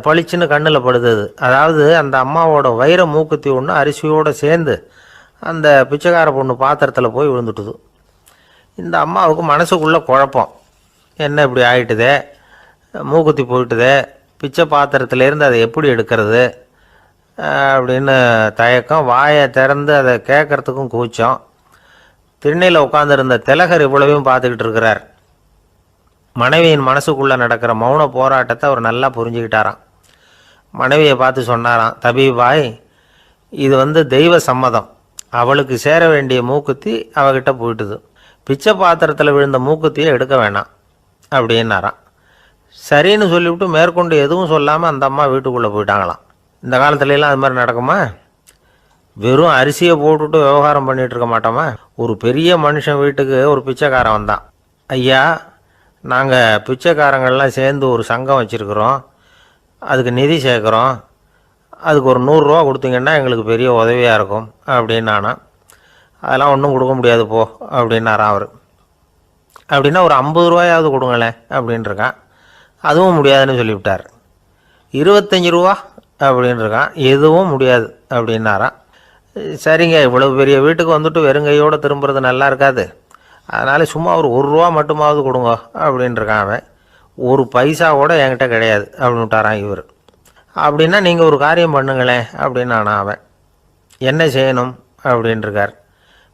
பளிச்சுன்னு கண்ணில் படுது. அதாவது அந்த அம்மாவோட வைர மூக்குத்தி ஒன்று அரிசியோடு சேர்ந்து அந்த பிச்சைக்கார பொண்ணு பாத்திரத்தில் போய் விழுந்துட்டுது. இந்த அம்மாவுக்கு மனசுக்குள்ளே குழப்பம், என்ன இப்படி ஆகிட்டுதே, மூக்குத்தி போயிட்டுதே, பிச்சை பாத்திரத்துலேருந்து அதை எப்படி எடுக்கிறது அப்படின்னு தயக்கம். வாயை திறந்து அதை கேட்குறதுக்கும் கூச்சம். திண்ணையில் உட்காந்துருந்த திலகர் இவ்வளவையும் பார்த்துக்கிட்டு இருக்கிறார். மனைவியின் மனசுக்குள்ளே நடக்கிற மௌன போராட்டத்தை அவர் நல்லா புரிஞ்சுக்கிட்டாராம். மனைவியை பார்த்து சொன்னாராம், தபீபாய், இது தெய்வ சம்மதம், அவளுக்கு சேர வேண்டிய மூக்குத்தி அவகிட்ட போயிட்டுது, பிச்சை பாத்திரத்தில் விழுந்த மூக்குத்தியை எடுக்க வேணாம் அப்படின்னாராம். சரின்னு சொல்லிவிட்டு மேற்கொண்டு எதுவும் சொல்லாமல் அந்த அம்மா வீட்டுக்குள்ளே போயிட்டாங்களாம். இந்த காலத்துலலாம் அது மாதிரி நடக்குமா? வெறும் அரிசியை போட்டுவிட்டு விவகாரம் பண்ணிகிட்டு இருக்க மாட்டோமா? ஒரு பெரிய மனுஷன் வீட்டுக்கு ஒரு பிச்சைக்காரன் வந்தான். ஐயா, நாங்கள் பிச்சைக்காரங்கள்லாம் சேர்ந்து ஒரு சங்கம் வச்சுருக்குறோம், அதுக்கு நிதி சேர்க்குறோம், அதுக்கு ஒரு 100 ரூபா கொடுத்தீங்கன்னா எங்களுக்கு பெரிய உதவியாக இருக்கும் அப்படின்னானா. அதெல்லாம் ஒன்றும் கொடுக்க முடியாது போ அப்படின்னாரான் அவர். அப்படின்னா ஒரு 50 ரூபாயாவது கொடுங்களேன் அப்படின்ட்டுருக்கான். அதுவும் முடியாதுன்னு சொல்லிவிட்டார். 25 ரூபா அப்படின்ட்டுருக்கான். எதுவும் முடியாது அப்படின்னாரான். சரிங்க, இவ்வளவு பெரிய வீட்டுக்கு வெறுங்கையோடு திரும்புறது நல்லா இருக்காது, அதனால் சும்மா ஒரு 1 ரூபா மட்டுமாவது கொடுங்க அப்படின்ட்டுருக்கான் அவன். ஒரு பைசா கூட என்கிட்ட கிடையாது அப்படின்னு விட்டாரான் இவர். அப்படின்னா நீங்கள் ஒரு காரியம் பண்ணுங்களேன் அப்படின்னானா அவன். என்ன செய்யணும் அப்படின்ட்டுருக்கார்.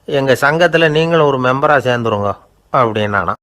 எங்கள் சங்கத்தில் நீங்களும் ஒரு மெம்பராக சேர்ந்துருங்க அப்படின்னானா.